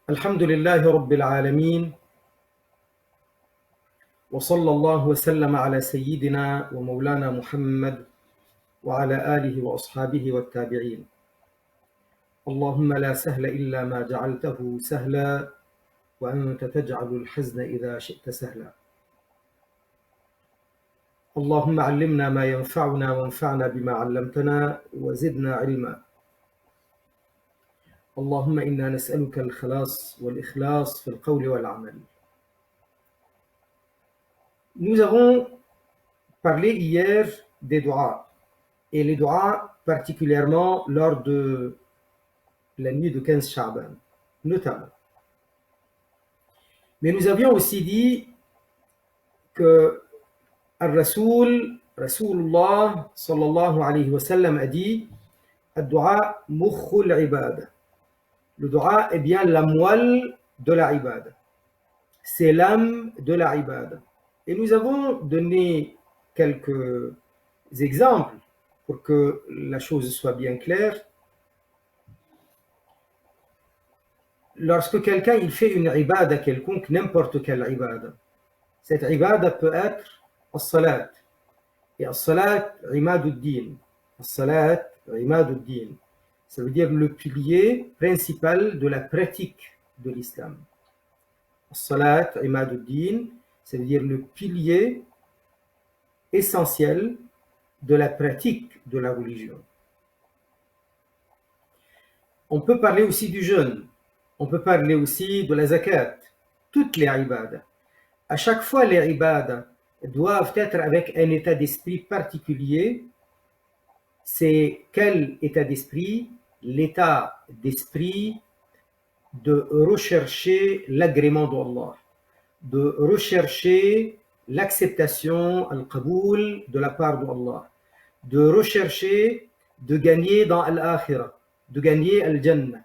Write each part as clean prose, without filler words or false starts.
الحمد لله رب العالمين وصلى الله وسلم على سيدنا ومولانا محمد وعلى آله وأصحابه والتابعين. اللهم لا سهل إلا ما جعلته سهلا وأنت تجعل الحزن إذا شئت سهلا. اللهم علمنا ما ينفعنا وانفعنا بما علمتنا وزدنا علما. اللهم إنا نسألك الخلاص والإخلاص في القول والعمل. Nous avons parlé hier des doigts, et les doigts particulièrement lors de la nuit de 15 Sha'ban, notamment. Mais nous avions aussi dit que Rasulullah sallallahu alayhi wa sallam a dit Ad-du'a mukhul ibada. Le doua est bien la moelle de la ibada. C'est l'âme de la ibada. Et nous avons donné quelques exemples pour que la chose soit bien claire. Lorsque quelqu'un il fait une ibada quelconque, n'importe quelle ibada, cette ibada peut être as-salat. Et as-salat, imaduddin. As-salat, imaduddin. Ça veut dire le pilier principal de la pratique de l'islam. As-salat, imaduddin, ça veut dire le pilier essentiel de la pratique de la religion. On peut parler aussi du jeûne. On peut parler aussi de la zakat. Toutes les ibadas. À chaque fois, les ibadas doivent être avec un état d'esprit particulier. C'est quel état d'esprit? L'état d'esprit de rechercher l'agrément d'Allah, de rechercher l'acceptation, al-qaboul de la part d'Allah, de rechercher de gagner dans al-akhirah, de gagner al-jannah,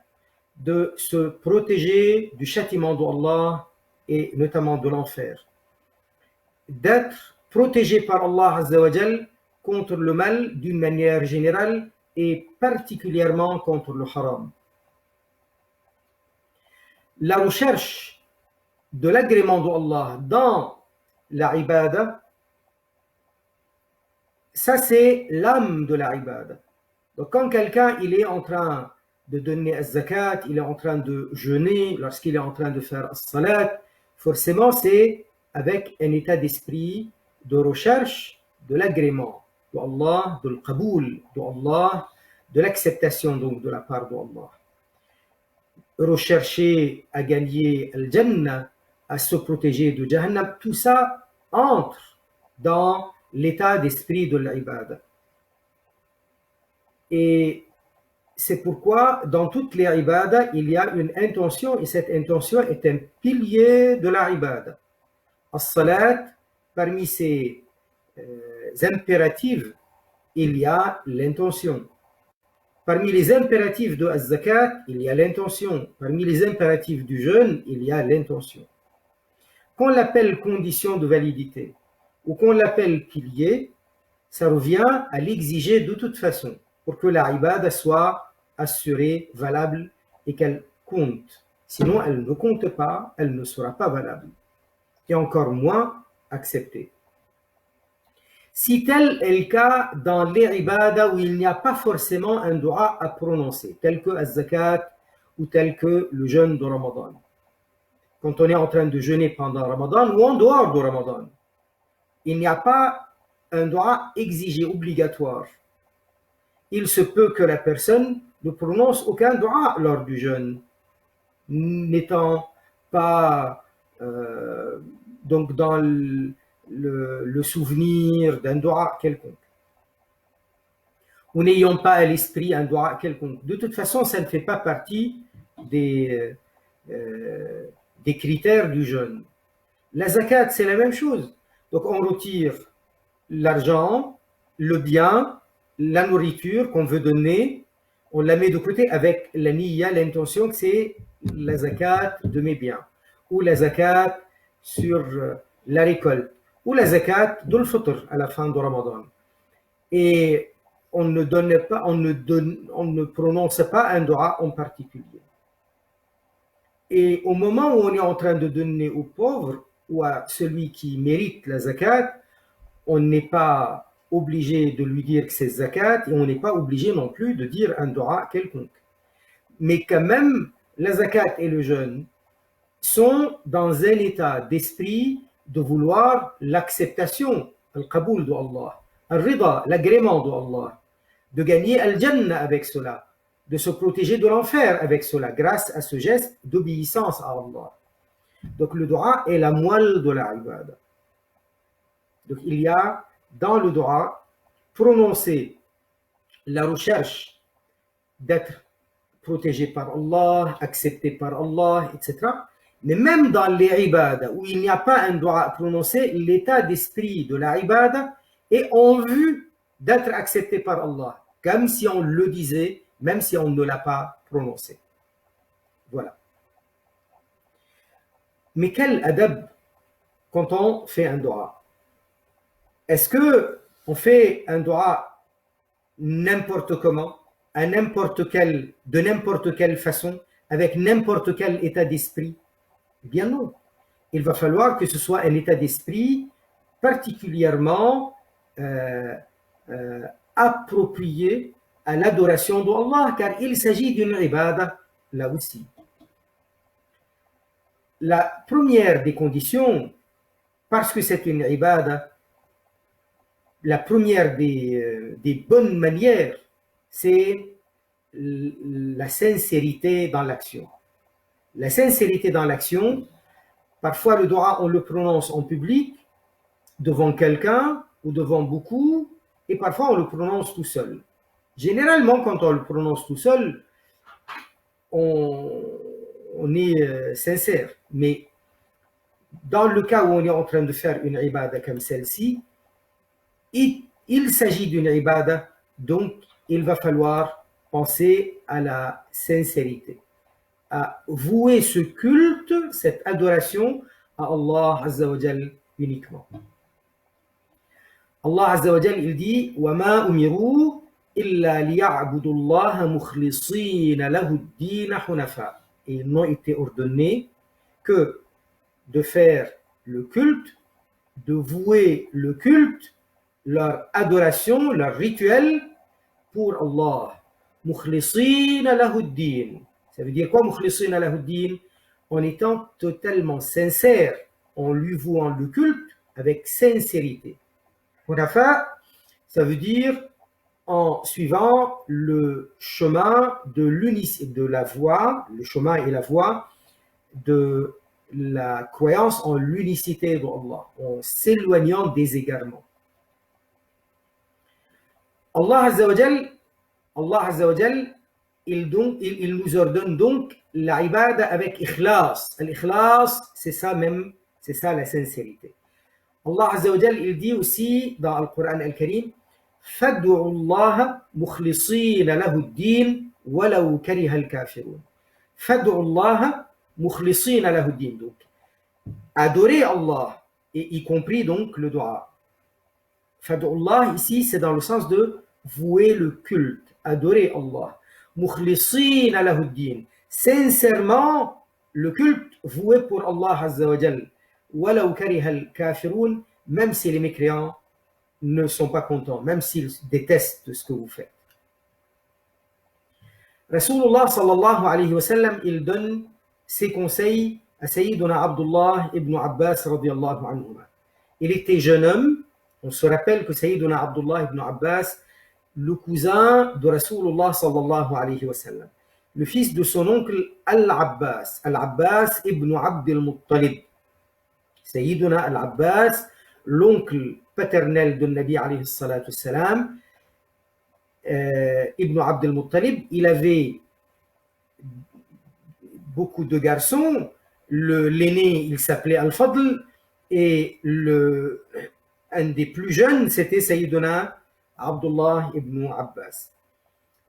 de se protéger du châtiment d'Allah et notamment de l'enfer, d'être protégé par Allah Azza wa Jal contre le mal d'une manière générale et particulièrement contre le haram. La recherche de l'agrément d'Allah dans la ibada, ça c'est l'âme de la ibada. Donc quand quelqu'un il est en train de donner az-zakat, il est en train de jeûner, lorsqu'il est en train de faire as-salat, forcément c'est avec un état d'esprit de recherche de l'agrément d'Allah, de l'qaboul d'Allah, de l'acceptation donc de la part d'Allah. Rechercher à gagner al-jannah, à se protéger de Jahannam, tout ça entre dans l'état d'esprit de l'ibada. Et c'est pourquoi dans toutes les ibadas, il y a une intention et cette intention est un pilier de la ibada. As-salat, parmi ses impératifs, il y a l'intention. Parmi les impératifs de az-zakat, il y a l'intention. Parmi les impératifs du jeûne, il y a l'intention. Qu'on l'appelle condition de validité ou qu'on l'appelle pilier, ça revient à l'exiger de toute façon pour que la ibada soit assurée, valable et qu'elle compte. Sinon, elle ne compte pas, elle ne sera pas valable et encore moins acceptée. Si tel est le cas dans les ibadas où il n'y a pas forcément un dua à prononcer, tel que az-zakat ou tel que le jeûne de Ramadan. Quand on est en train de jeûner pendant Ramadan ou en dehors de Ramadan, il n'y a pas un dua exigé, obligatoire. Il se peut que la personne ne prononce aucun dua lors du jeûne, n'étant pas donc dans le souvenir d'un dua quelconque, ou n'ayant pas à l'esprit un dua quelconque. De toute façon, ça ne fait pas partie des critères du jeûne. La zakat, c'est la même chose. Donc on retire l'argent, le bien, la nourriture qu'on veut donner, on la met de côté avec la niyya, l'intention que c'est la zakat de mes biens, ou la zakat sur la récolte, ou la zakat de l'fitr à la fin de Ramadan. Et on ne prononce pas un dua en particulier. Et au moment où on est en train de donner aux pauvres ou à celui qui mérite la zakat, on n'est pas obligé de lui dire que c'est zakat et on n'est pas obligé non plus de dire un dua quelconque. Mais quand même, la zakat et le jeûne sont dans un état d'esprit de vouloir l'acceptation, al-qaboul de Allah, al-rida, l'agrément de Allah, de gagner al-jannah avec cela, de se protéger de l'enfer avec cela, grâce à ce geste d'obéissance à Allah. Donc le dua est la moelle de la ibada. Donc il y a dans le dua prononcé la recherche d'être protégé par Allah, accepté par Allah, etc. Mais même dans les ibadah où il n'y a pas un dua prononcé, l'état d'esprit de la ibada est en vue d'être accepté par Allah, comme si on le disait, même si on ne l'a pas prononcé. Voilà. Mais quel adab quand on fait un dua? Est-ce que on fait un dua n'importe comment, à de n'importe quelle façon, avec n'importe quel état d'esprit? Eh bien non. Il va falloir que ce soit un état d'esprit particulièrement approprié à l'adoration d'Allah, car il s'agit d'une ibadah là aussi. La première des conditions, parce que c'est une ibadah, la première des bonnes manières, c'est la sincérité dans l'action. La sincérité dans l'action, parfois le dua on le prononce en public, devant quelqu'un ou devant beaucoup, et parfois on le prononce tout seul. Généralement, quand on le prononce tout seul, on est sincère. Mais dans le cas où on est en train de faire une ibadah comme celle-ci, il s'agit d'une ibadah, donc il va falloir penser à la sincérité, à vouer ce culte, cette adoration à Allah Azza wa Jal uniquement. Allah Azza wa Jal, il dit وَمَا أُمِرُوا إِلَّا لِيَعْبُدُوا اللَّهَ مُخْلِصِينَ لَهُ الدِّينَ حُنَفَاءَ. Et ils n'ont été ordonnés que de faire le culte, de vouer le culte, leur adoration, leur rituel pour Allah. Mukhlisina lahuddin. Ça veut dire quoi, mukhlisina lahuddin? En étant totalement sincère, en lui vouant le culte avec sincérité. Hunafa, ça veut dire en suivant le chemin de la voie, le chemin et la voie de la croyance en l'unicité d'Allah, en s'éloignant des égarements. Allah Azza wa Jal, il nous ordonne donc la ibada avec ikhlas. L'ikhlas, c'est ça même, c'est ça la sincérité. Allah Azza wa Jal, il dit aussi dans le Coran al-Karim, فَادْعُوا اللَّهَ مُخْلِصِينَ لَهُ الدِّينَ وَلَوْ كَرِهَ الْكَافِرُونَ. فَادْعُوا اللَّهَ مُخْلِصِينَ لَهُ الدِّينَ. Donc, adorer Allah, et y compris donc le dua. Fad'ullah ici, c'est dans le sens de vouer le culte, adorer Allah. Mukhlisina lahuddin, sincèrement le culte voué pour Allah Azza wa Jal. Walau karihal kafirun, même si les mécréants ne sont pas contents, même s'ils détestent ce que vous faites. Rasulullah sallallahu alayhi wa sallam, il donne ses conseils à Sayyiduna Abdullah ibn Abbas radiyallahu anhuma. Il était jeune homme. On se rappelle que Sayyiduna Abdullah ibn Abbas, le cousin de Rasulullah sallallahu alayhi wa sallam, le fils de son oncle Al-Abbas, Al-Abbas ibn Abd al-Muttalib. Sayyiduna Al-Abbas, l'oncle paternel de Nabi alayhi salatu salam, ibn Abd al-Muttalib, il avait beaucoup de garçons. L'aîné, il s'appelait Al-Fadl, et un des plus jeunes, c'était Sayyiduna Abdullah ibn Abbas.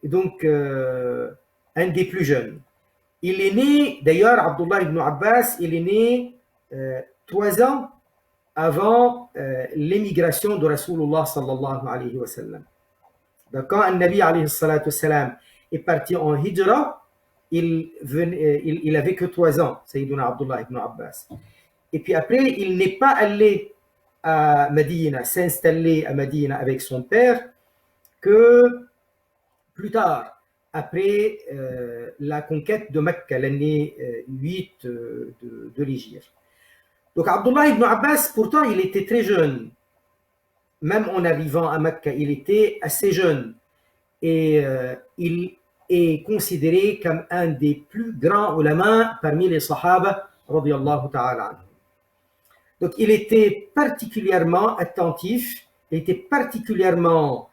Et donc, un des plus jeunes. Il est né, d'ailleurs, Abdullah ibn Abbas, il est né 3 ans avant l'émigration de Rasulullah sallallahu alayhi wa sallam. Donc, quand un Nabi alayhi salatu salam est parti en hijra, il avait que 3 ans, Sayyiduna Abdullah ibn Abbas. Et puis après, il n'est pas allé à Médine, s'installer à Médine avec son père, que plus tard, après la conquête de Mecque, l'année 8 de l'Hégire. Donc Abdullah ibn Abbas, pourtant, il était très jeune. Même en arrivant à Mecque, il était assez jeune. Et il est considéré comme un des plus grands ulama parmi les Sahaba, radiyallahu ta'ala anhu. Donc il était particulièrement attentif, il était particulièrement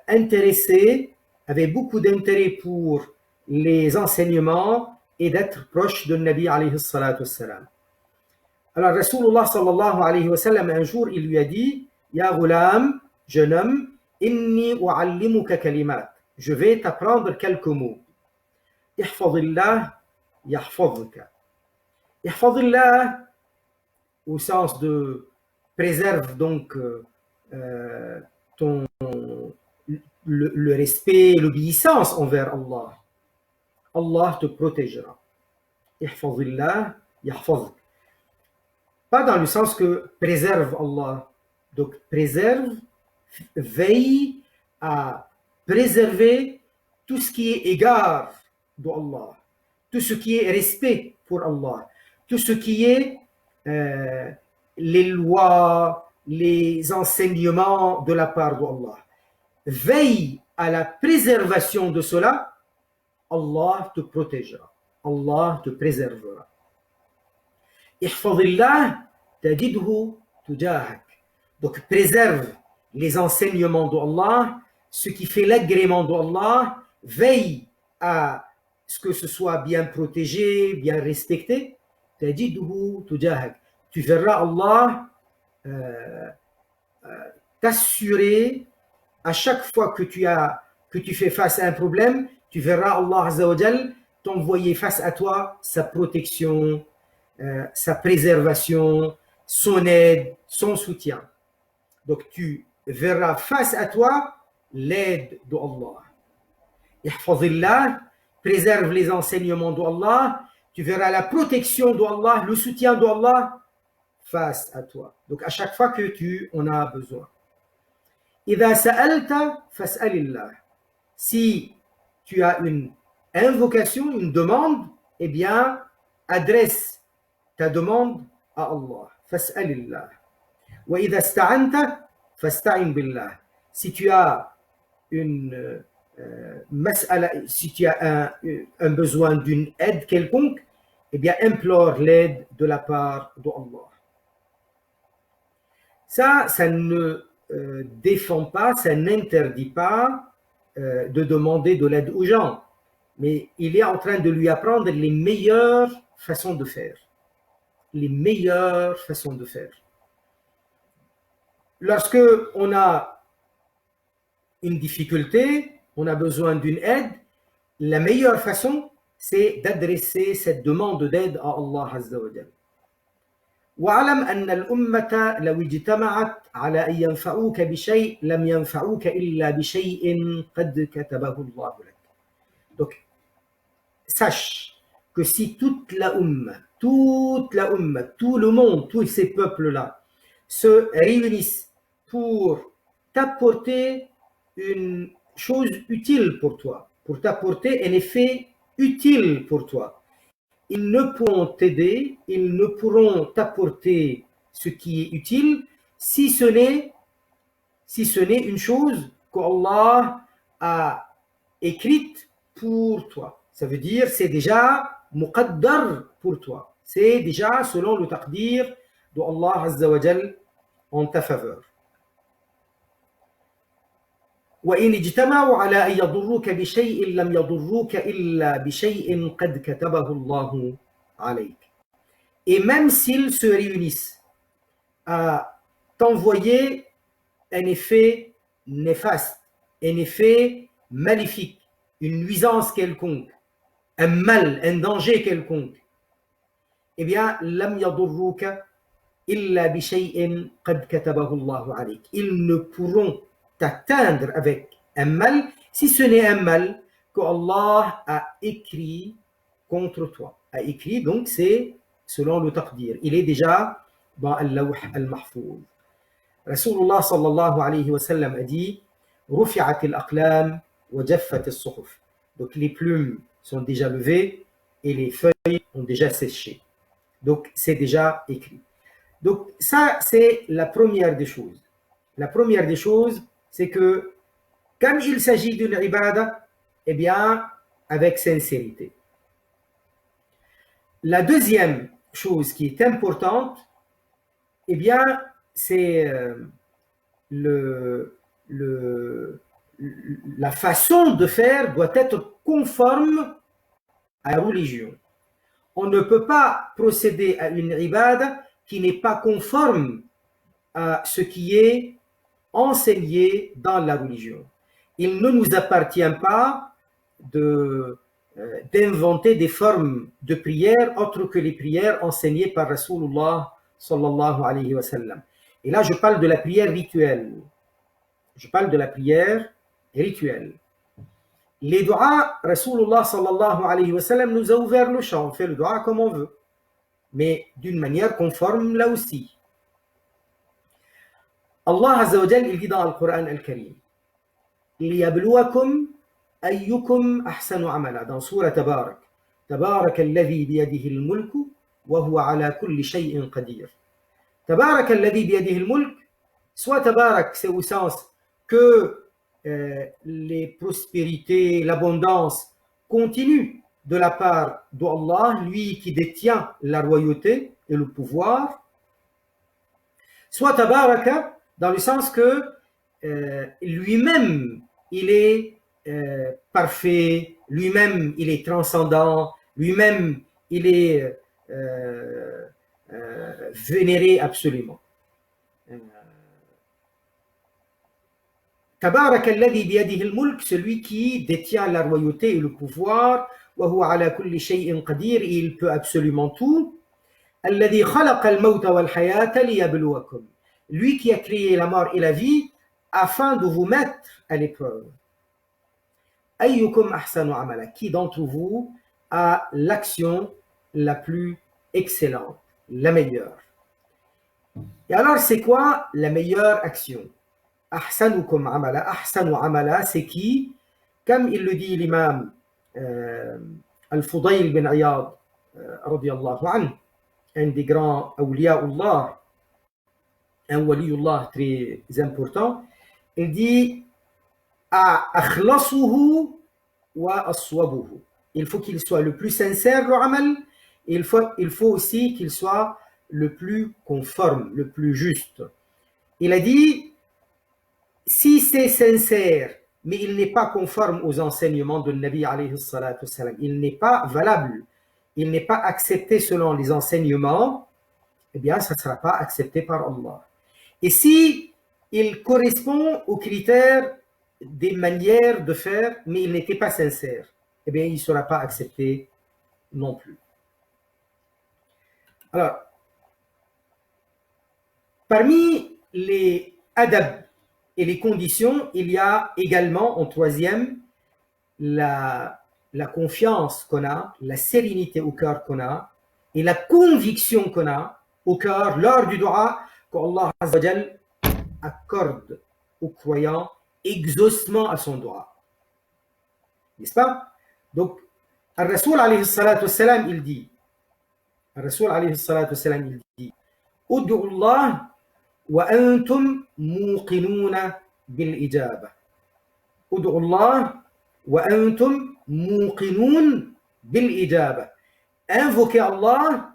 intéressé, avait beaucoup d'intérêt pour les enseignements et d'être proche de Nabi alayhi salatu wassalam. Alors Rasulullah sallallahu alayhi wa sallam, un jour, il lui a dit, Ya ghulam, jeune homme, inni u'allimuka kalimat. Je vais t'apprendre quelques mots. Ihfazillah yahfazuka. Ihfazillah, au sens de préserve donc le respect, l'obéissance envers Allah. Allah te protégera. Ihfazillah yahfazuk. Pas dans le sens que préserve Allah. Donc préserve, veille à préserver tout ce qui est égard d'Allah, tout ce qui est respect pour Allah, tout ce qui est les lois, les enseignements de la part d'Allah. Veille à la préservation de cela, Allah te protégera, Allah te préservera. Ihfazillah tajidhu tujahak. Donc préserve les enseignements d'Allah, ce qui fait l'agrément d'Allah, veille à ce que ce soit bien protégé, bien respecté. Tajidhu tujahak. Tu verras Allah t'assurer à chaque fois que tu fais face à un problème, tu verras Allah Azza wa Jal t'envoyer face à toi sa protection, sa préservation, son aide, son soutien. Donc tu verras face à toi l'aide d'Allah. Ihfazillah, préserve les enseignements d'Allah, tu verras la protection d'Allah, le soutien d'Allah face à toi. Donc à chaque fois que tu en as besoin. إذا سألت فاسأل الله. Si tu as une invocation, une demande, eh bien adresse ta demande à Allah. فاسأل الله. وإذا استعنت فاستعن بالله. Si tu as une si tu as un besoin d'une aide quelconque, eh bien implore l'aide de la part d'Allah. Ça ne défend pas, ça n'interdit pas de demander de l'aide aux gens, mais il est en train de lui apprendre les meilleures façons de faire. Les meilleures façons de faire. Lorsque on a une difficulté, on a besoin d'une aide, la meilleure façon, c'est d'adresser cette demande d'aide à Allah Azza wa Jal. واعلم أن الأمة لو اجتمعت على أن ينفعوك بشيء لم ينفعوك إلا بشيء قد كتبه الله لك. Donc, sache que si toute la Ummah, tout le monde, tous ces peuples-là se réunissent pour t'apporter une chose utile pour toi, pour t'apporter un effet utile pour toi, ils ne pourront t'aider, ils ne pourront t'apporter ce qui est utile si ce n'est une chose qu'Allah a écrite pour toi. Ça veut dire c'est déjà muqaddar pour toi. C'est déjà selon le taqdir de Allah Azza wa Jal en ta faveur. وإن اجتمعوا على أن يضروك بشيء لم يضروك إلا بشيء قد كتبه الله عليك. Et même s'ils se réunissent à t'envoyer un effet néfaste, un effet maléfique, une nuisance quelconque, un mal, un danger quelconque, eh bien, لم يضروك إلا بشيء قد كتبه الله عليك. Ils ne pourront t'atteindre avec un mal, si ce n'est un mal que Allah a écrit contre toi. A écrit, donc c'est selon le taqdir. Il est déjà dans Al-Lawh Al-Mahfouz. Rasulullah sallallahu alayhi wa sallam a dit Rufi'at al-aqlam wa jaffat al-suhuf. Donc les plumes sont déjà levées et les feuilles ont déjà séché. Donc c'est déjà écrit. Donc ça c'est la première des choses. La première des choses, c'est que comme il s'agit d'une ibada, eh bien avec sincérité. La deuxième chose qui est importante, eh bien, c'est la façon de faire doit être conforme à la religion. On ne peut pas procéder à une ibada qui n'est pas conforme à ce qui est enseigné dans la religion. Il ne nous appartient pas d'inventer des formes de prière autres que les prières enseignées par Rasulullah sallallahu alayhi wa sallam. Et là, je parle de la prière rituelle. Je parle de la prière rituelle. Les du'as, Rasulullah sallallahu alayhi wa sallam nous a ouvert le champ. On fait le du'a comme on veut, mais d'une manière conforme là aussi. Allah Azza wa Jal, il dit dans le Coran al-Karim لِيَبْلُوَكُمْ أَيُّكُمْ أَحْسَنُ عَمَلًا dans Surah Tabarak. تبارك الذي بيده الملك وهو على كل شيء قدير. تبارك الذي بيده الملك, soit Tabarak, c'est au sens que les prospérités, l'abondance continuent de la part d'Allah, lui qui détient la royauté et le pouvoir. Soit Tabaraka, dans le sens que lui-même, il est parfait, lui-même, il est transcendant, lui-même, il est vénéré absolument. Tabarak alladhi biyadihi al-mulk, celui qui détient la royauté et le pouvoir, wa huwa ala kulli shay'in qadir, il peut absolument tout. Alladhi khalaqa al-mawta wal-hayata liyabluwakum, lui qui a créé la mort et la vie afin de vous mettre à l'épreuve. Ayyukum ahsanu amala, qui d'entre vous a l'action la plus excellente, la meilleure. Et alors c'est quoi la meilleure action? Ahsanukum amala, ahsanu amala, c'est qui? Comme il le dit l'imam Al-Fudayl bin Iyad radiyallahu anhu, un des grands awliyaullah, un waliullah très important, il dit akhlasuhu wa aswabuhu. Il faut qu'il soit le plus sincère le amal, et il faut aussi qu'il soit le plus conforme, le plus juste. Il a dit si c'est sincère mais il n'est pas conforme aux enseignements de Nabi alayhi salatu wassalam, il n'est pas valable, il n'est pas accepté selon les enseignements, eh bien ça ne sera pas accepté par Allah. Et si il correspond aux critères des manières de faire, mais il n'était pas sincère, eh bien il ne sera pas accepté non plus. Alors, parmi les adab et les conditions, il y a également en troisième la confiance qu'on a, la sérénité au cœur qu'on a et la conviction qu'on a au cœur lors du dua qu'Allah Azza wa Jal accorde aux croyants exaucement à son dua. N'est-ce pas? Donc, Al-Rasoul alayhi salatu wassalam, il dit Al-Rasoul alayhi salatu wassalam, il dit Ud'u Allah wa antum muqinuna bil ijaba. Ud'u Allah wa antum muqinun bil ijaba. Invoquez Allah,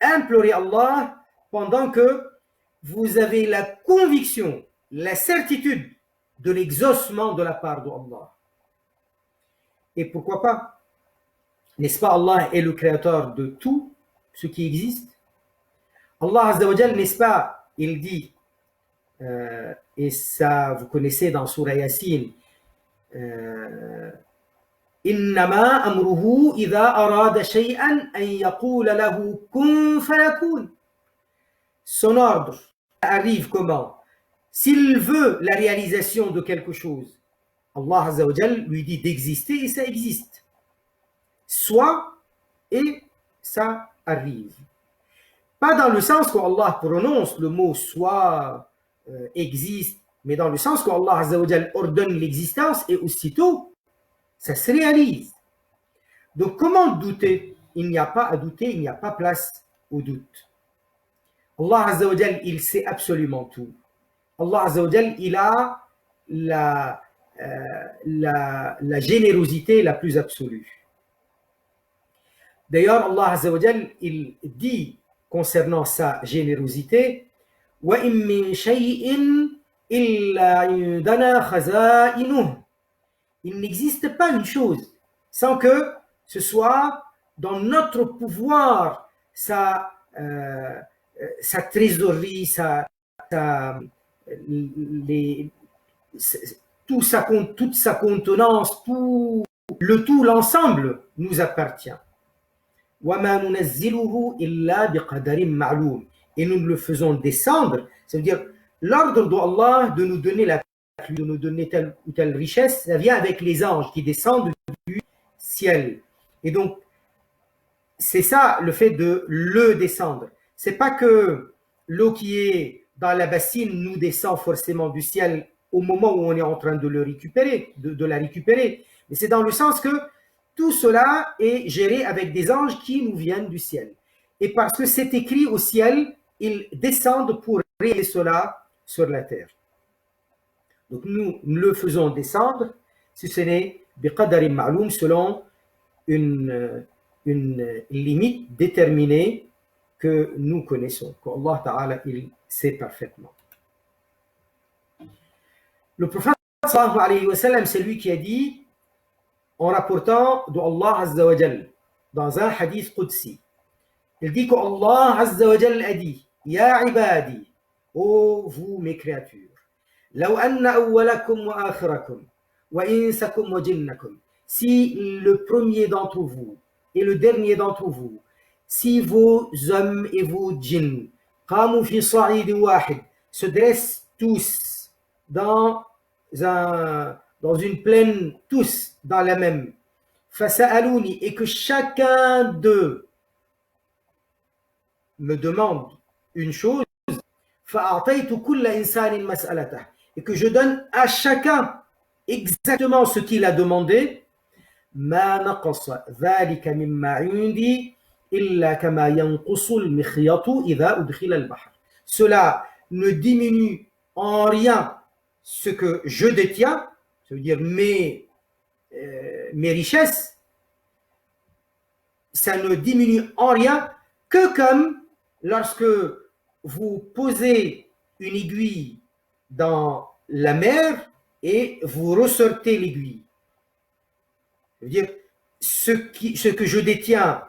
implorez Allah pendant que vous avez la conviction, la certitude de l'exaucement de la part d'Allah. Et pourquoi pas? N'est-ce pas, Allah est le créateur de tout ce qui existe? Allah Azza wa Jal, n'est-ce pas, il dit, et ça vous connaissez dans Surah Yasin, Innama amruhu idha arada shay'an an yaqula lahu kun fayakun. Son ordre arrive comment? S'il veut la réalisation de quelque chose, Allah Azza wa Jal lui dit d'exister et ça existe. Soit et ça arrive. Pas dans le sens qu'Allah prononce le mot soit, existe, mais dans le sens qu'Allah Azza wa Jal ordonne l'existence et aussitôt, ça se réalise. Donc comment douter? Il n'y a pas à douter, il n'y a pas place au doute. Allah Azza wa Jal, il sait absolument tout. Allah Azza wa Jal, il a la générosité la plus absolue. D'ailleurs, Allah Azza wa Jal, il dit concernant sa générosité, وَإِن مِّن شَيْءٍ إِلَّا عِندَنَا خَزَائِنُهُ. Il n'existe pas une chose sans que ce soit dans notre pouvoir sa trésorerie, toute sa contenance, l'ensemble nous appartient. وَمَا نُنَزِّلُهُ إِلَّا بِقَدَرٍ مَعْلُومٍ. Et nous le faisons descendre, ça veut dire l'ordre d'Allah de nous donner la pluie, de nous donner telle ou telle richesse, ça vient avec les anges qui descendent du ciel. Et donc, c'est ça le fait de le descendre. C'est pas que l'eau qui est dans la bassine nous descend forcément du ciel au moment où on est en train de le récupérer, de la récupérer. Mais c'est dans le sens que tout cela est géré avec des anges qui nous viennent du ciel. Et parce que c'est écrit au ciel, ils descendent pour réaliser cela sur la terre. Donc nous le faisons descendre, si ce n'est biqadarin ma'loum, selon une limite déterminée que nous connaissons, qu'Allah Ta'ala il sait parfaitement. Le prophète sallallahu alayhi wa sallam, c'est lui qui a dit, en rapportant de Allah Azza wa Jal, dans un hadith qudsi, il dit qu'Allah Azza wa Jal a dit, Ya ibadi, ô vous mes créatures, لو أن أولكم وآخركم وإنسكم وجنكم, si le premier d'entre vous et le dernier d'entre vous, si vos hommes et vos djinns, قاموا في صعيد واحد, se dressent tous dans une plaine, tous dans la même, فسألوني, et que chacun d'eux me demande une chose, فأعطيت كل إنسان مسألته, et que je donne à chacun exactement ce qu'il a demandé, ما نقص ذلك مما عندي إلا كما ينقص المخيط إذا أدخل البحر. Cela ne diminue en rien ce que je détiens, ça veut dire mes richesses, ça ne diminue en rien que comme lorsque vous posez une aiguille dans la mer et vous ressortez l'aiguille. Ça veut dire ce que je détiens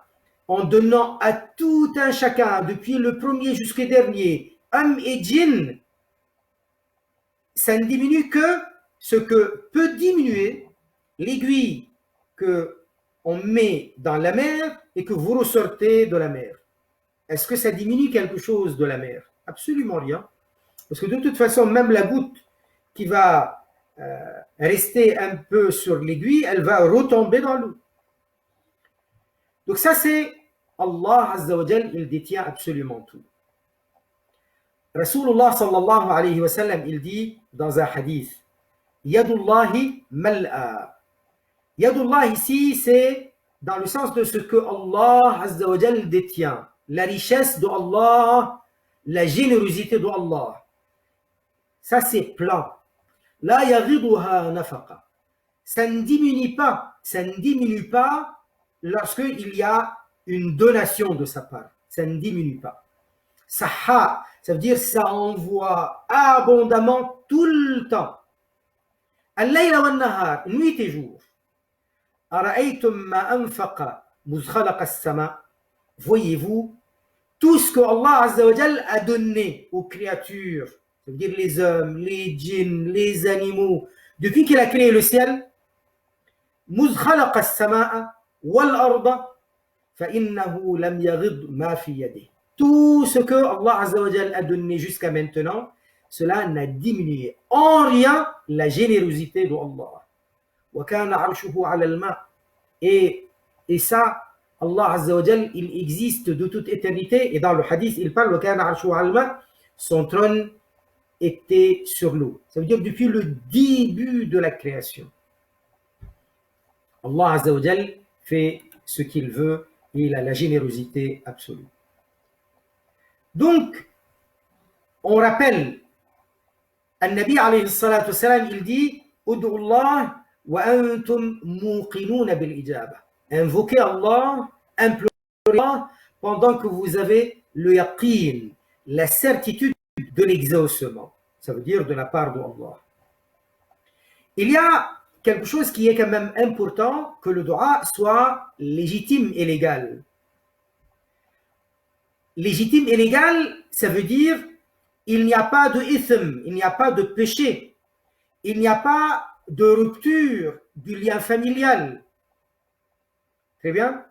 en donnant à tout un chacun, depuis le premier jusqu'au dernier, homme et djinn, ça ne diminue que ce que peut diminuer l'aiguille qu'on met dans la mer et que vous ressortez de la mer. Est-ce que ça diminue quelque chose de la mer? Absolument rien. Parce que de toute façon, même la goutte qui va rester un peu sur l'aiguille, elle va retomber dans l'eau. Donc ça, c'est Allah Azza wa Jal, il détient absolument tout. Rasulullah sallallahu alayhi wa sallam, il dit dans un hadith, Yadullahi mal'a. Yadullah ici, c'est dans le sens de ce que Allah Azza wa Jal détient. La richesse de Allah, la générosité de Allah. Ça, c'est plein. La yaghiduha nafaqa. Ça ne diminue pas lorsqu'il y a une donation de sa part. Ça ne diminue pas. Saha, ça veut dire ça envoie abondamment tout le temps. Al-layla wa nahar, nuit et jour. Ara'aytum ma anfaqa muz khalaqa as-sama. Voyez-vous tout ce que Allah Azza wa Jal a donné aux créatures, ça veut dire les hommes, les djinns, les animaux, depuis qu'il a créé le ciel, muz khalaqa as-samaa wal arda fa innahu lam yaghid ma fi yadihi. Tout ce que Allah Azza wa Jal a donné jusqu'à maintenant, cela n'a diminué en rien la générosité de Allah. Wa kana arshuhu ala al-ma. Et ça, Allah Azza wa Jal, il existe de toute éternité, et dans le hadith, il parle, son trône était sur l'eau. Ça veut dire depuis le début de la création. Allah Azza wa Jal fait ce qu'il veut, et il a la générosité absolue. Donc, on rappelle, An-Nabi alayhi salatu wassalam, il dit, Ud'u Allah wa antum muqinuna bil ijaba. Invoquez Allah, implorez Allah pendant que vous avez le yaqin, la certitude de l'exaucement. Ça veut dire de la part d'Allah. Il y a quelque chose qui est quand même important, que le dua soit légitime et légal. Légitime et légal, ça veut dire il n'y a pas de ithm, il n'y a pas de péché, il n'y a pas de rupture du lien familial. Très bien.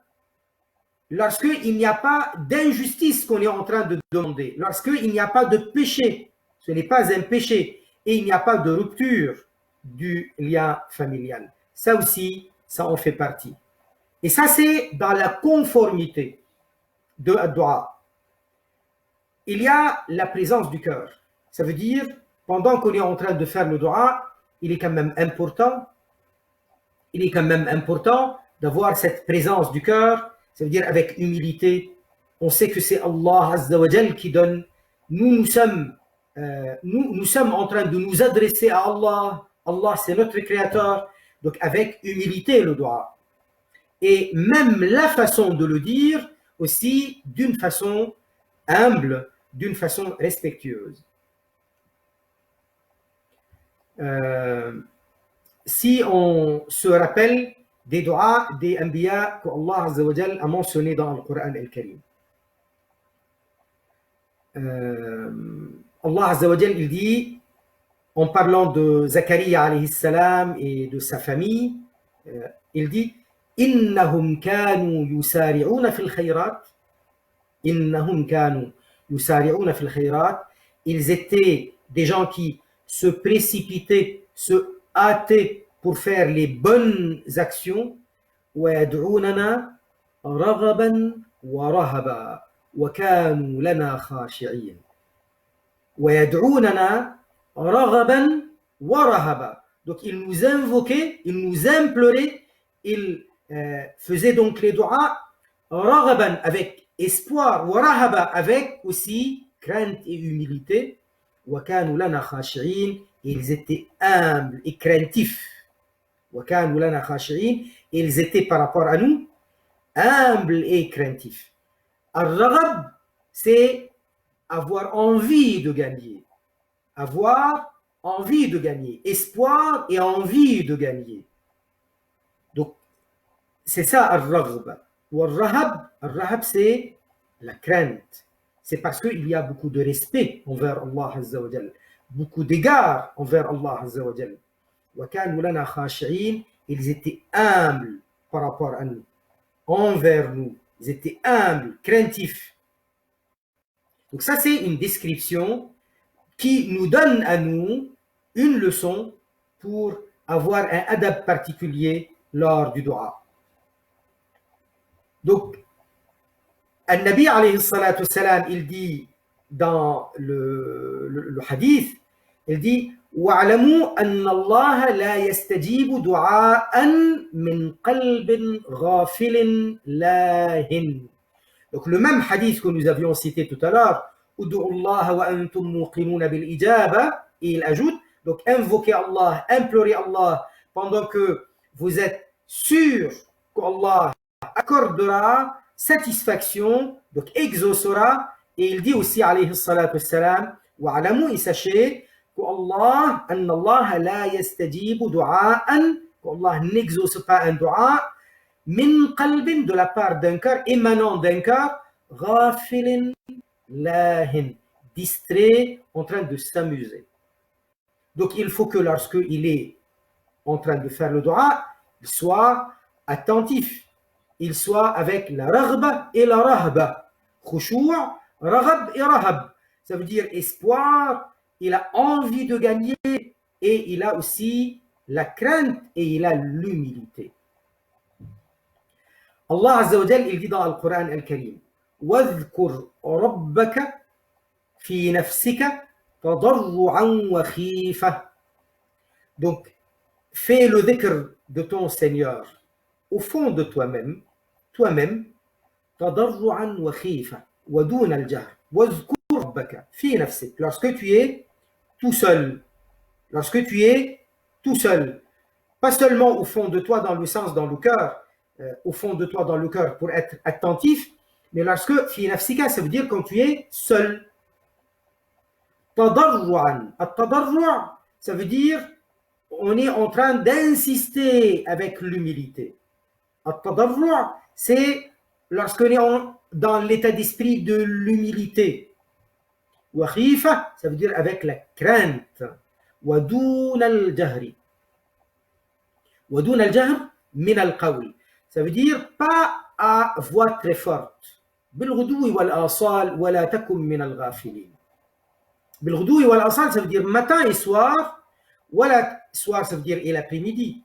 Lorsqu'il n'y a pas d'injustice qu'on est en train de demander, lorsqu'il n'y a pas de péché, ce n'est pas un péché, et il n'y a pas de rupture du lien familial. Ça aussi, ça en fait partie. Et ça, c'est dans la conformité de dua. Il y a la présence du cœur. Ça veut dire, pendant qu'on est en train de faire le dua, il est quand même important d'avoir cette présence du cœur. Ça veut dire avec humilité. On sait que c'est Allah Azza wa Jal qui donne. Nous sommes en train de nous adresser à Allah. Allah, c'est notre créateur. Donc avec humilité le dua. Et même la façon de le dire aussi d'une façon humble, d'une façon respectueuse. Si on se rappelle des doigts des Anbiya qu'Allah Azza wa Jal a mentionné dans le Coran al-Karim. Allah Azza wa Jal, il dit, en parlant de Zakaria alayhi salam et de sa famille, il dit إنهم كانوا يسارعون في الخيرات إنهم كانوا يسارعون في الخيرات. Ils étaient des gens qui se précipitaient, se hâtaient pour faire les bonnes actions. ويدعوننا رغبا ورهبا وكانوا لنا خاشعين. ويدعوننا رغبا ورهبا. Donc ils nous invoquaient, ils nous imploraient, ils faisaient donc les doigts raghaban avec espoir, wa rahaba avec aussi crainte et humilité. Wa kanu lana khashi'in, ils étaient humbles et craintifs. Wa kanu lana khashi'in, ils étaient par rapport à nous humbles et craintifs. Ar-raghab, c'est avoir envie de gagner. Avoir envie de gagner. Espoir et envie de gagner. Donc, c'est ça ar-raghb. Ou ar-rahab, c'est la crainte. C'est parce qu'il y a beaucoup de respect envers Allah Azza wa Jal, beaucoup d'égards envers Allah Azza wa Jal. Wa kanu lana khashi'in, ils étaient humbles par rapport à nous, envers nous. Ils étaient humbles, craintifs. Donc ça, c'est une description qui nous donne à nous une leçon pour avoir un adab particulier lors du dua. Donc, An-Nabi alayhi salatu wassalam, il dit dans le hadith, il dit وَاعْلَمُوا أَنَّ اللَّهَ لَا يَسْتَجِيبُ دُعَاءً مِنْ قَلْبٍ غَافِلٍ لَاهٍ. Donc le même hadith que nous avions cité tout à l'heure, Ud'u Allah wa antum muqinuna bil ijaba, et il ajoute, donc invoquez Allah, implorez Allah pendant que vous êtes sûr qu'Allah accordera satisfaction, donc exaucera. Et il dit aussi alayhi salatu wassalam, wa'alamu, et sachez qu'Allah, anna Allah la yastajibu du'a'an, qu'Allah n'exauce pas un du'a min qalbin, de la part d'un cœur, émanant d'un cœur, ghafilin lahin, distrait, en train de s'amuser. Donc il faut que lorsqu'il est en train de faire le dua, il soit attentif, il soit avec la raghba et la rahba. Khushu', raghab et rahab. Ça veut dire espoir, il a envie de gagner, et il a aussi la crainte et il a l'humilité. Allah Azza wa Jal, il dit dans le Coran al-Karim, وَاذْكُرْ رَبَّكَ فِي نَفْسِكَ تَضَرُّعًا وَخِيفَةً. Donc, fais le dhikr de ton Seigneur au fond de toi-même, تَضَرُّعًا وَخِيفَةً وَدُونَ الْجَهْرِ وَاذْكُرْ رَبَّكَ فِي نَفْسِكَ. Lorsque tu es tout seul, pas seulement au fond de toi dans le sens dans le cœur, au fond de toi dans le cœur pour être attentif, mais lorsque fi nafsika, ça veut dire quand tu es seul. Tadarru'an. At-tadarru', ça veut dire on est en train d'insister avec l'humilité. At-tadarru', c'est lorsqu'on est dans l'état d'esprit de l'humilité. Wa khifa, ça veut dire avec la crainte. Wa dun al-jahri. ودون الجهر من القول. Ça veut dire pas à voix très forte. بالغدو والآصال ولا تكن من الغافلين. بالغدو والآصال, ça veut dire matin et soir. ولا soir, ça veut dire et l'après-midi.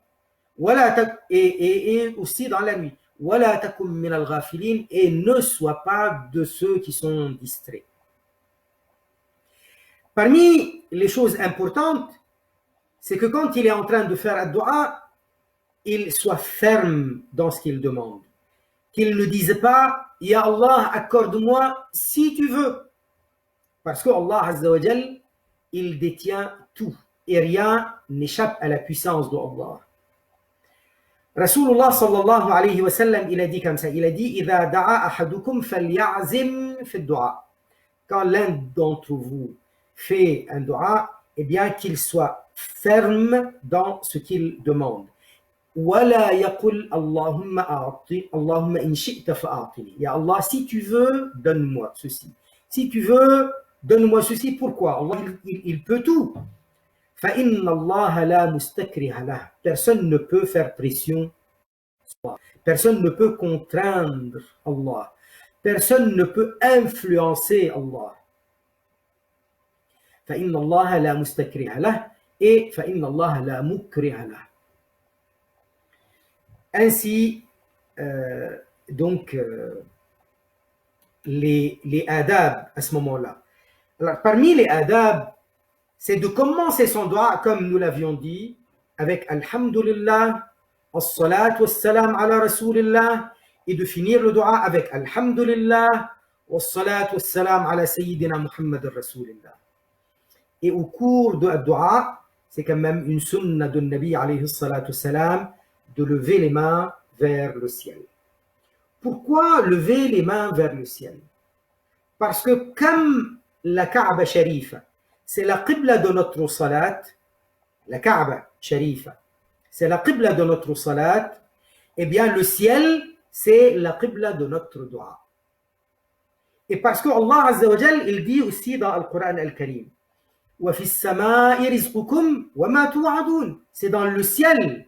Et aussi dans la nuit. ولا تكن من الغافلين, et ne sois pas de ceux qui sont distraits. Parmi les choses importantes, c'est que quand il est en train de faire un dua, il soit ferme dans ce qu'il demande. Qu'il ne dise pas « Ya Allah, accorde-moi si tu veux ». Parce que Allah Azza wa Jal, il détient tout. Et rien n'échappe à la puissance de Allah. Rasulullah sallallahu alayhi wa sallam, il a dit comme ça. Il a dit « إِذَا دَعَا أَحَدُكُمْ فَلْيَعْزِمْ فِي الدُّعَاء ». Quand l'un d'entre vous fait un dua, eh bien qu'il soit ferme dans ce qu'il demande. ولا يقل اللهم أعطي اللهم إن شئت فأعطني. Ya Allah, si tu veux, donne-moi ceci. Si tu veux, donne-moi ceci. Pourquoi? Allah, il peut tout. فإن الله لا مستكره له. Personne ne peut faire pression. Personne ne peut contraindre Allah. Personne ne peut influencer Allah. فإن الله لا مستكره له et فإن الله لا مكره له. Ainsi, les adab à ce moment-là. Alors, parmi les adab, c'est de commencer son dua, comme nous l'avions dit, avec Alhamdulillah, As-salat was-salam ala Rasulillah, et de finir le dua avec Alhamdulillah, Was-salat was-salam ala Sayyidina Muhammad Rasulillah. Et au cours de la dua, c'est quand même une sunna de Nabi alayhi salatu wassalam, de lever les mains vers le ciel. Pourquoi lever les mains vers le ciel? Parce que comme la Kaaba Sharifa, c'est la qibla de notre salat, la Kaaba Sharifa, c'est la qibla de notre salat, eh bien le ciel, c'est la qibla de notre dua. Et parce que Allah Azza wa Jal, il dit aussi dans le Coran al-Karim, وَفِي السَّمَاءِ رِزْقُكُمْ وَمَا تُوعَدُونَ. C'est dans le ciel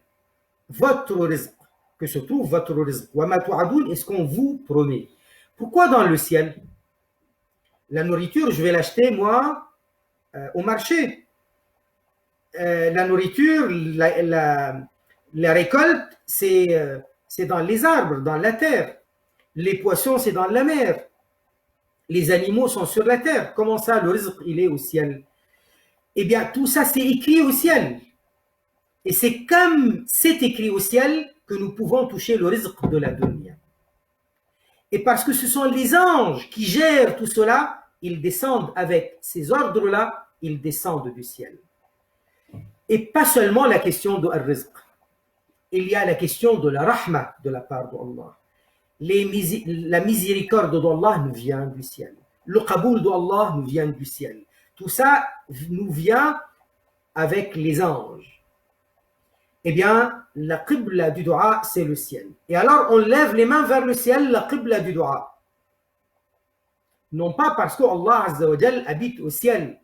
votre rizq, que se trouve votre rizq. وَمَا تُوعَدُونَ, est ce qu'on vous promet. Pourquoi dans le ciel? La nourriture, je vais l'acheter moi au marché. La nourriture, la récolte, c'est dans les arbres, dans la terre. Les poissons, c'est dans la mer. Les animaux sont sur la terre. Comment ça, le rizq, il est au ciel? Eh bien, tout ça, c'est écrit au ciel. Et c'est comme c'est écrit au ciel que nous pouvons toucher le rizq de la dunya. Et parce que ce sont les anges qui gèrent tout cela, ils descendent avec ces ordres-là, ils descendent du ciel. Et pas seulement la question de al-rizq. Il y a la question de la rahma de la part d'Allah. La miséricorde d'Allah nous vient du ciel. Le qaboul d'Allah nous vient du ciel. Tout ça nous vient avec les anges. Eh bien, la qibla du dua, c'est le ciel. Et alors, on lève les mains vers le ciel, la qibla du dua. Non pas parce que Allah Azza wa Jal habite au ciel.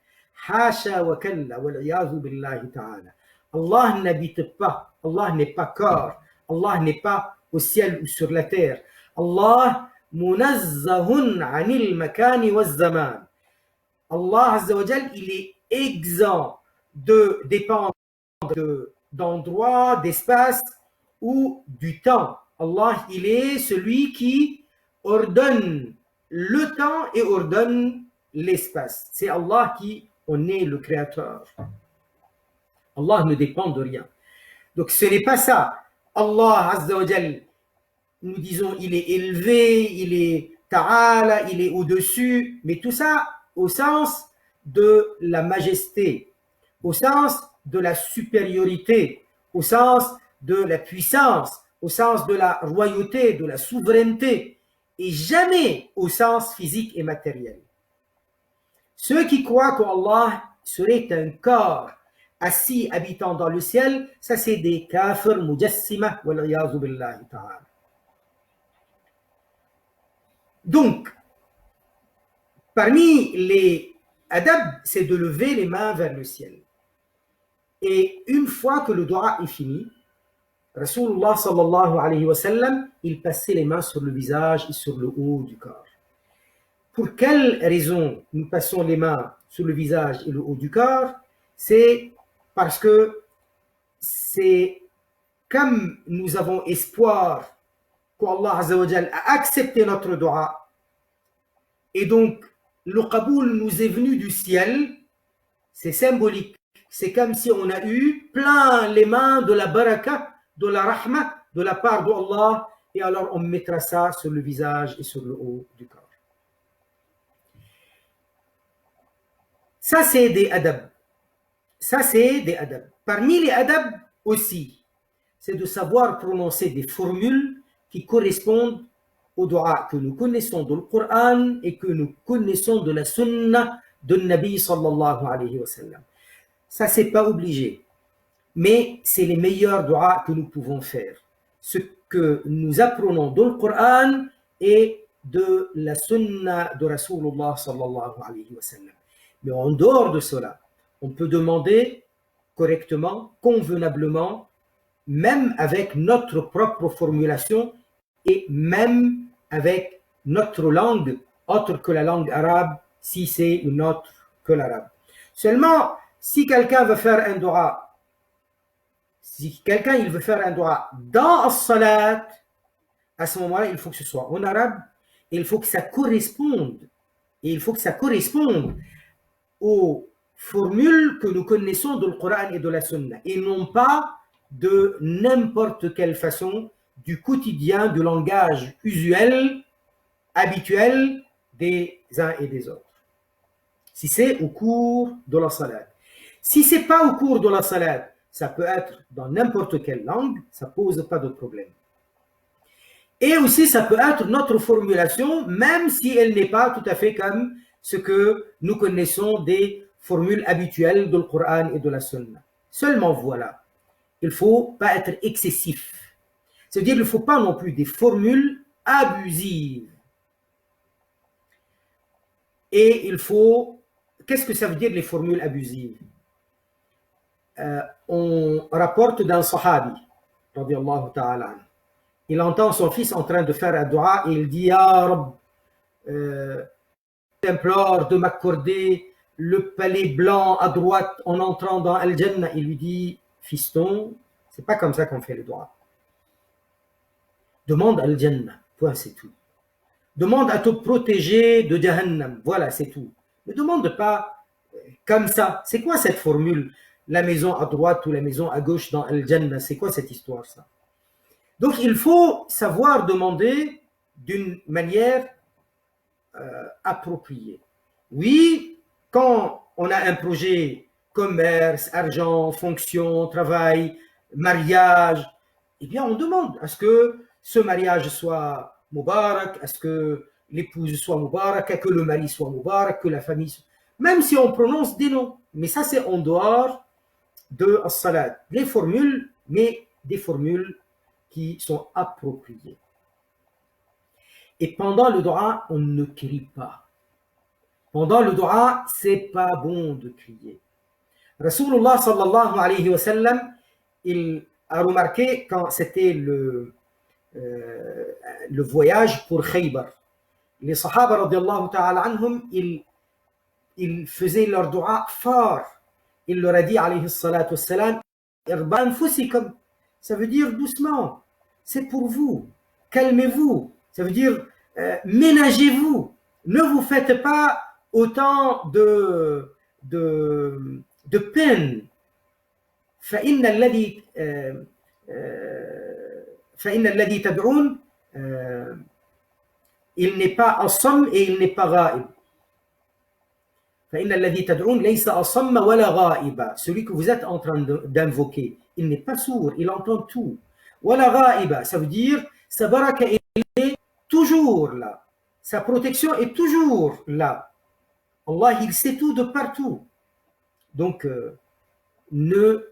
Hasha wa kalla wal iyadhu billahi ta'ala. Allah n'habite pas. Allah n'est pas corps. Allah n'est pas au ciel ou sur la terre. Allah munazzahun anil makani wa zaman. Allah Azza wa Jal, il est exempt de dépendre d'endroits, d'espace ou du temps. Allah, il est celui qui ordonne le temps et ordonne l'espace. C'est Allah qui en est le créateur. Allah ne dépend de rien. Donc ce n'est pas ça. Allah Azza wa Jal, nous disons, il est élevé, il est Ta'ala, il est au-dessus, mais tout ça au sens de la majesté, au sens de la supériorité, au sens de la puissance, au sens de la royauté, de la souveraineté, et jamais au sens physique et matériel. Ceux qui croient qu'Allah serait un corps assis habitant dans le ciel, ça c'est des kafirs mujassima wal iyazu billahi ta'ala. Donc, parmi les adab, c'est de lever les mains vers le ciel. Et une fois que le dua est fini, Rasulullah sallallahu alayhi wa sallam, il passait les mains sur le visage et sur le haut du corps. Pour quelle raison nous passons les mains sur le visage et le haut du corps? C'est parce que c'est comme nous avons espoir qu'Allah Azza wa Jal a accepté notre dua, et donc le qaboul nous est venu du ciel, c'est symbolique. C'est comme si on a eu plein les mains de la baraka, de la rahma, de la part d'Allah, et alors on mettra ça sur le visage et sur le haut du corps. Ça c'est des adab. Ça c'est des adab. Parmi les adab aussi, c'est de savoir prononcer des formules qui correspondent au dua que nous connaissons dans le Coran et que nous connaissons de la sunna de Nabi sallallahu alayhi wa sallam. Ça, c'est pas obligé, mais c'est les meilleurs duas que nous pouvons faire. Ce que nous apprenons dans le Coran et de la sunna de Rasulullah sallallahu alayhi wa sallam. Mais en dehors de cela, on peut demander correctement, convenablement, même avec notre propre formulation et même avec notre langue, autre que la langue arabe, si c'est une autre que l'arabe. Seulement, si quelqu'un veut faire un dua, il veut faire un dua dans as-salat, à ce moment-là, il faut que ce soit en arabe, et il faut que ça corresponde, aux formules que nous connaissons dans le Coran et de la Sunna, et non pas de n'importe quelle façon du quotidien, du langage usuel, habituel des uns et des autres. Si c'est au cours de la salat. Si c'est pas au cours de la salat, ça peut être dans n'importe quelle langue, ça pose pas de problème. Et aussi, ça peut être notre formulation, même si elle n'est pas tout à fait comme ce que nous connaissons des formules habituelles du Coran et de la Sunna. Seulement voilà, il ne faut pas être excessif. C'est-à-dire, il ne faut pas non plus des formules abusives. Et il faut... Qu'est-ce que ça veut dire les formules abusives? On rapporte d'un sahabi, radiyallahu ta'ala. Il entend son fils en train de faire un dua et il dit « Ya Rab, t'implore de m'accorder le palais blanc à droite en entrant dans Al-Jannah. » Il lui dit « Fiston, c'est pas comme ça qu'on fait le dua. Demande Al-Jannah, point, c'est tout. Demande à te protéger de Jahannam, voilà, c'est tout. Ne demande pas comme ça. C'est quoi cette formule? La maison à droite ou la maison à gauche dans Al-Jannah, c'est quoi cette histoire, ça? Donc, il faut savoir demander d'une manière appropriée. Oui, quand on a un projet, commerce, argent, fonction, travail, mariage, eh bien, on demande à ce que ce mariage soit Mubarak, à ce que l'épouse soit Mubarak, que le mari soit Mubarak, que la famille soit... Même si on prononce des noms. Mais ça, c'est en dehors de as-salat. Les formules, mais des formules qui sont appropriées. Et pendant le dua, on ne crie pas. Pendant le dua, c'est pas bon de crier. Rasulullah sallallahu alayhi wa sallam, il a remarqué quand c'était le voyage pour Khaybar. Les sahaba radiallahu ta'ala anhum, ils faisaient leur dua fort. Il leur a dit alayhi salatu wassalam, irba anfusikum, ça veut dire doucement. c'est pour vous. Calmez-vous. Ça veut dire, ménagez-vous. Ne vous faites pas autant de peine. فإن الذي تدعون il n'est pas أصم et il n'est pas غائب. فإن الذي تدعون ليس أصم ولا غائبا. Celui que vous êtes en train d'invoquer, il n'est pas sourd, il entend tout. ولا غائبا, ça veut dire sa baraka est toujours là. Sa protection est toujours là. Allah, il sait tout de partout. Donc, ne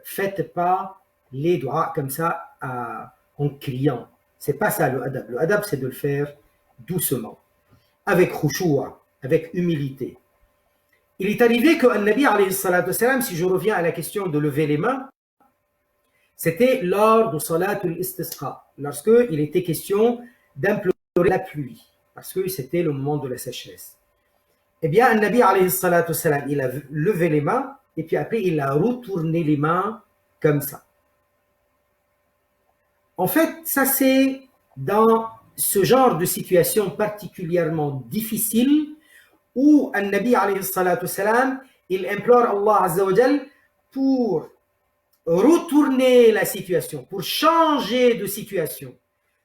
faites pas les doigts comme ça en criant. C'est pas ça le adab. Le adab, c'est de le faire doucement, avec khushu'a, avec humilité. Il est arrivé qu'un Nabi, alayhi salatu wassalam, si je reviens à la question de lever les mains, c'était lors de Salatul Istisqa, lorsqu'il était question d'implorer la pluie, parce que c'était le moment de la sécheresse. Eh bien, un Nabi, alayhi salatu wassalam, il a levé les mains, et puis après, il a retourné les mains comme ça. En fait, ça c'est dans ce genre de situation particulièrement difficile où un Nabi, alayhi salatu wassalam, il implore Allah azza wa jal pour retourner la situation, pour changer de situation.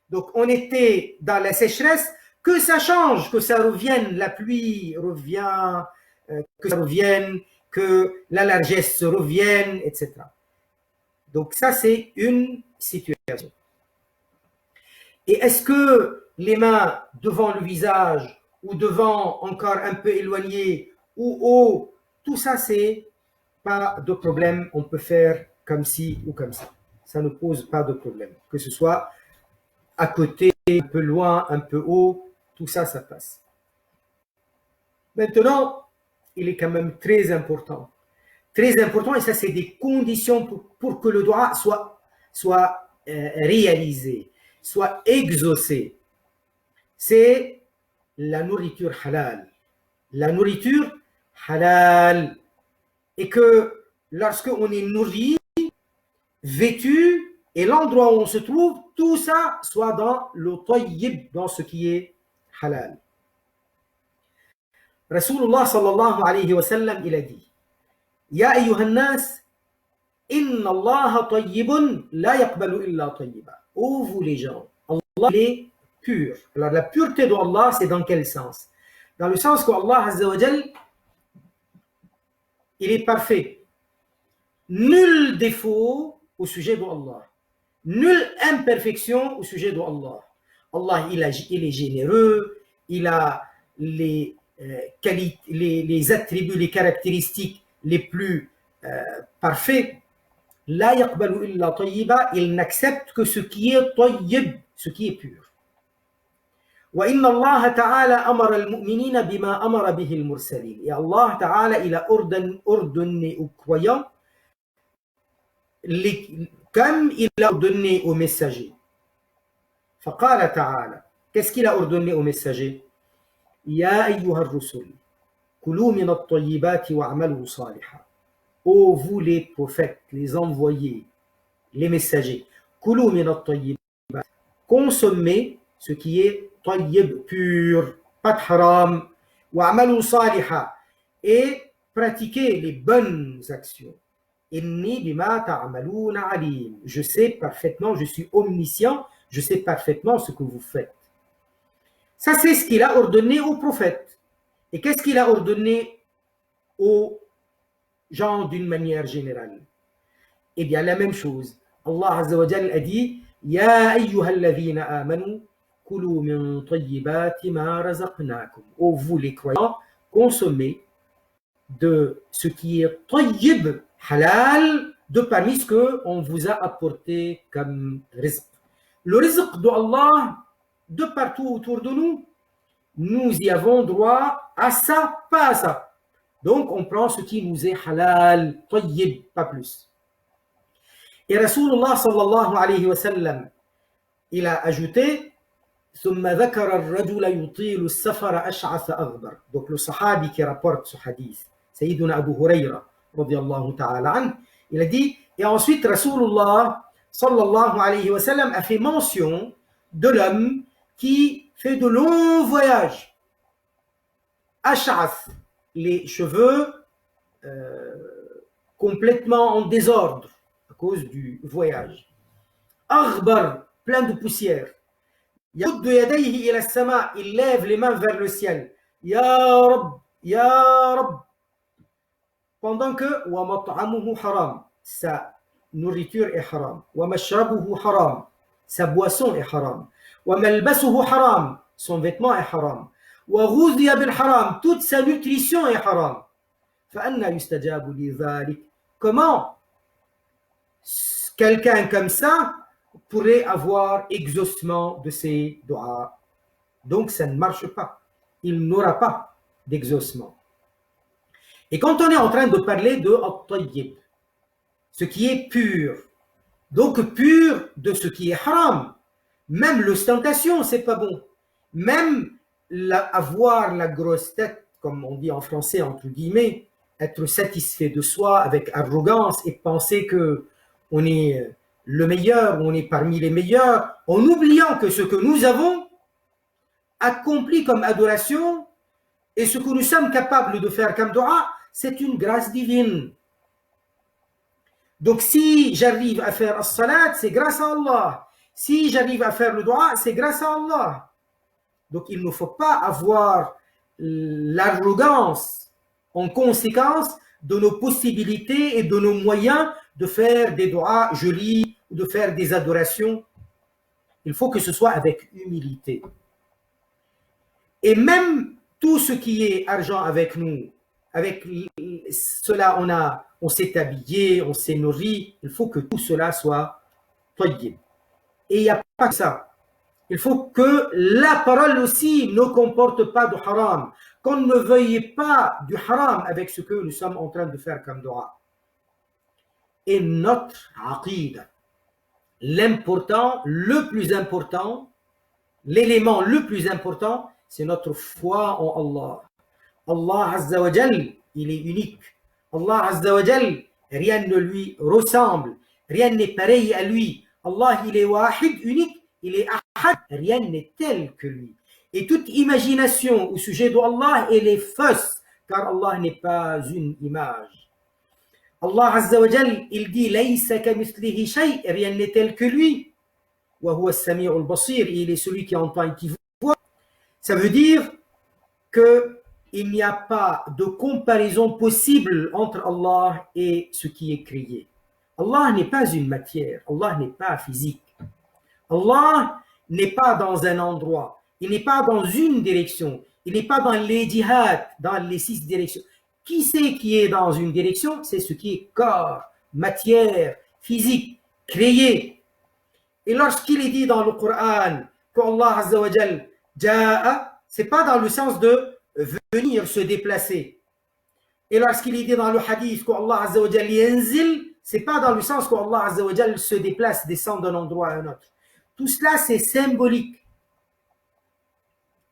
Donc, on était dans la sécheresse, que ça change, que ça revienne, la pluie revient, que ça revienne, que la largesse revienne, etc. Donc, ça, c'est une situation. Et est-ce que les mains devant le visage ou devant encore un peu éloigné ou haut, tout ça, c'est pas de problème, on peut faire comme ci ou comme ça. Ça ne pose pas de problème. Que ce soit à côté, un peu loin, un peu haut, tout ça, ça passe. Maintenant, il est quand même très important, et ça, c'est des conditions pour que le dua soit réalisé, soit exaucé. C'est la nourriture halal. La nourriture halal. Et que lorsque on est nourri, vêtu, et l'endroit où on se trouve, tout ça soit dans le tayyib, dans ce qui est halal. Rasulullah sallallahu alayhi wa sallam, il a dit, Ya ayyuhan nas, inna Allah tayyibun la yaqbalu illa tayyiba. Ô vous les gens, Allah est pur. Alors la pureté d'Allah, c'est dans quel sens? Dans le sens qu'Allah azza wa jal, il est parfait. Nul défaut au sujet d'Allah. Nulle imperfection au sujet d'Allah. Allah, il est généreux, il a les attributs, les caractéristiques les plus parfaits. La yaqbalu illa tayyiba, il n'accepte que ce qui est tayyib, ce qui est pur. Wa inna Allah ta'ala amara al-mu'minina bima amara bihi al-mursalin. Et Allah ta'ala, il a ordonné aux croyants comme il a ordonné aux messagers. Faqala ta'ala, qu'est-ce qu'il a ordonné aux messagers? Ya ayyuha ar-rusul, kulu min at-tayyibati wa'malu salihan. Ô vous les prophètes, les envoyés, les messagers, kulu min at-tayyibat, consommez ce qui est tayyib, pur, pas de haram, wa'malu salihan, et pratiquez les bonnes actions. Inni bima ta'maluna alim. Je sais parfaitement, je suis omniscient, je sais parfaitement ce que vous faites. Ça, c'est ce qu'il a ordonné aux prophètes. Et qu'est-ce qu'il a ordonné aux gens d'une manière générale? Eh bien, la même chose. Allah Azza wa Jal a dit Ya ayyuhalladhina amanu kulu min tayyibati ma razaqnakum. Ô vous les croyants, consommez de ce qui est tayyib, halal, de parmi ce qu'on vous a apporté comme rizq. Le rizq d'Allah, de partout autour de nous, nous y avons droit à ça, pas à ça. Donc, on prend ce qui nous est halal, tayyib, pas plus. Et Rasulullah sallallahu alayhi wa sallam, il a ajouté ثم ذكر الرجل يطيل السفر أشعث أغبر. Donc, le sahabi qui rapporte ce hadith, Sayyiduna Abu Huraira, radiyallahu ta'ala anhu, il a dit, et ensuite Rasulullah sallallahu alayhi wa sallam, a fait mention de l'homme qui fait de longs voyages. Ash'ath, les cheveux complètement en désordre à cause du voyage. Aghbar, plein de poussière. Yamuddu yadayhi ila as-sama', il lève les mains vers le ciel. Ya Rabb, Ya Rabb. Pendant que wa mat'amuhu haram, sa nourriture est haram. Wa mashrabuhu haram, sa boisson est haram. Wa malbasuhu haram, son vêtement est haram. Wa ghudhiya bil haram, toute sa nutrition est haram. Fa anna yustajabu li dhalik. Comment quelqu'un comme ça pourrait avoir exaucement de ses doigts? Donc ça ne marche pas. Il n'aura pas d'exaucement. Et quand on est en train de parler de at-tayyib, ce qui est pur, donc pur de ce qui est haram, même l'ostentation, c'est pas bon. Même avoir la grosse tête, comme on dit en français, entre guillemets, être satisfait de soi avec arrogance et penser que on est le meilleur, on est parmi les meilleurs, en oubliant que ce que nous avons accompli comme adoration et ce que nous sommes capables de faire comme dua, c'est une grâce divine. Donc si j'arrive à faire as-salat, c'est grâce à Allah. Si j'arrive à faire le dua, c'est grâce à Allah. Donc il ne faut pas avoir l'arrogance en conséquence de nos possibilités et de nos moyens de faire des doigts jolis ou de faire des adorations. Il faut que ce soit avec humilité. Et même tout ce qui est argent avec nous, avec cela on s'est habillé, on s'est nourri, il faut que tout cela soit tayyib. Et il n'y a pas que ça. Il faut que la parole aussi ne comporte pas de haram, qu'on ne veuille pas du haram avec ce que nous sommes en train de faire comme dua. Et notre aqida, l'important, le plus important, l'élément le plus important, c'est notre foi en Allah. Allah Azza wa Jal, il est unique. Allah Azza wa Jal, rien ne lui ressemble, rien n'est pareil à lui. Allah, il est wahid, unique, il est ahad, rien n'est tel que lui. Et toute imagination au sujet d'Allah, elle est fausse, car Allah n'est pas une image. Allah Azza wa Jal, il dit Laysa kamithlihi shay, rien n'est tel que lui. Wa huwa as-sami'ul basir, il est celui qui entend et qui voit. Ça veut dire que il n'y a pas de comparaison possible entre Allah et ce qui est créé. Allah n'est pas une matière, Allah n'est pas physique. Allah n'est pas dans un endroit, il n'est pas dans une direction, il n'est pas dans les djihad, dans les 6 directions. Qui c'est qui est dans une direction? C'est ce qui est corps, matière, physique, créé. Et lorsqu'il est dit dans le Coran qu'Allah Azza wa Jal ja'a, c'est pas dans le sens de venir se déplacer. Et lorsqu'il est dit dans le hadith qu'Allah Azza wa Jal yanzil, c'est pas dans le sens qu'Allah Azza wa Jal se déplace, descend d'un endroit à un autre. Tout cela c'est symbolique.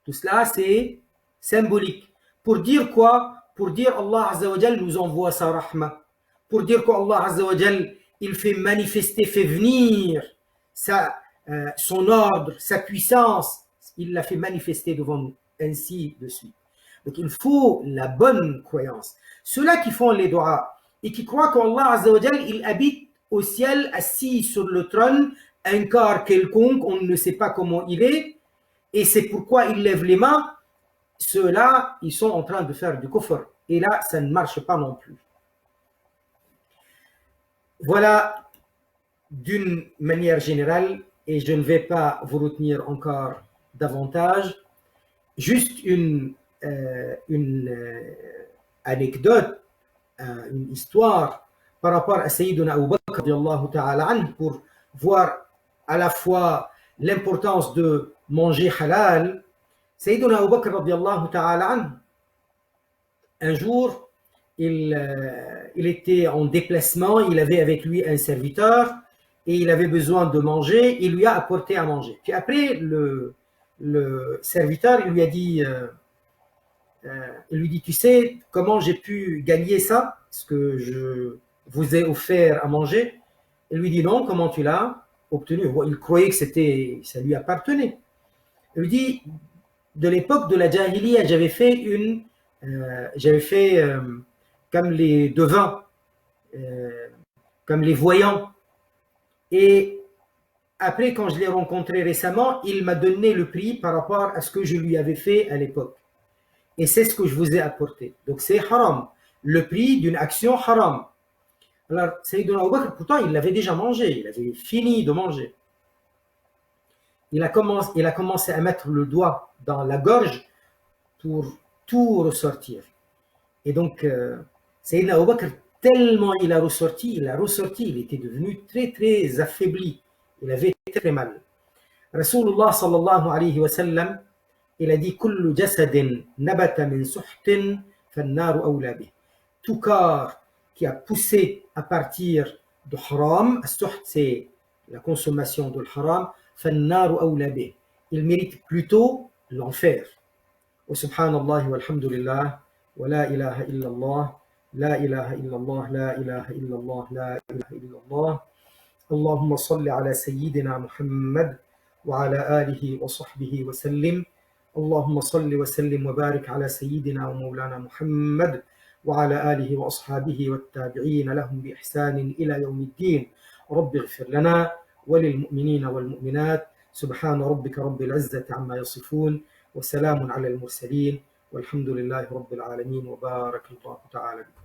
Tout cela c'est symbolique. Pour dire quoi? Pour dire Allah Azza wa Jal nous envoie sa rahma. Pour dire qu'Allah Azza wa Jal il fait manifester, fait venir son ordre, sa puissance, il l'a fait manifester devant nous, ainsi de suite. Donc il faut la bonne croyance. Ceux-là qui font les doigts et qui croient qu'Allah Azza wa Jal, il habite au ciel, assis sur le trône, un corps quelconque, on ne sait pas comment il est, et c'est pourquoi ils lèvent les mains, ceux-là, ils sont en train de faire du kufr. Et là, ça ne marche pas non plus. Voilà d'une manière générale, et je ne vais pas vous retenir encore davantage, juste une anecdote, une histoire par rapport à Sayyiduna Abu Bakr radiyallahu ta'ala anhu, pour voir à la fois l'importance de manger halal. Sayyiduna Abu Bakr radiyallahu ta'ala anhu, un jour, il était en déplacement, il avait avec lui un serviteur et il avait besoin de manger, il lui a apporté à manger. Puis après, le serviteur, il lui a dit, tu sais comment j'ai pu gagner ça, ce que je vous ai offert à manger? Il lui dit non, comment tu l'as obtenu? Il croyait que ça lui appartenait. Il lui dit, de l'époque de la Jahiliya, j'avais fait comme les devins, comme les voyants. Et après, quand je l'ai rencontré récemment, il m'a donné le prix par rapport à ce que je lui avais fait à l'époque. Et c'est ce que je vous ai apporté. Donc c'est haram. Le prix d'une action haram. Alors, Sayyidina Abu Bakr, pourtant, il l'avait déjà mangé. Il avait fini de manger. Il a commencé à mettre le doigt dans la gorge pour tout ressortir. Et donc, Sayyidina Abu Bakr, tellement il a ressorti, il était devenu très, très affaibli. Il avait très, très mal. Rasulullah sallallahu alayhi wa sallam, il a dit Kullu jasadin nabata min suhtin fannaru awla bih. Tout corps qui a poussé à partir de haram, as-suht c'est la consommation de haram, fannaru awla bih. Il mérite plutôt l'enfer. Wa subhanallah walhamdulillah wa la ilaha illallah la ilaha illallah la ilaha illallah la ilaha illallah. اللهم صل على سيدنا محمد وعلى آله وصحبه وسلم. اللهم صل وسلم وبارك على سيدنا ومولانا محمد وعلى آله وأصحابه والتابعين لهم بإحسان إلى يوم الدين. رب اغفر لنا وللمؤمنين والمؤمنات. سبحان ربك رب العزة عما يصفون وسلام على المرسلين والحمد لله رب العالمين وبارك الله تعالى بكم.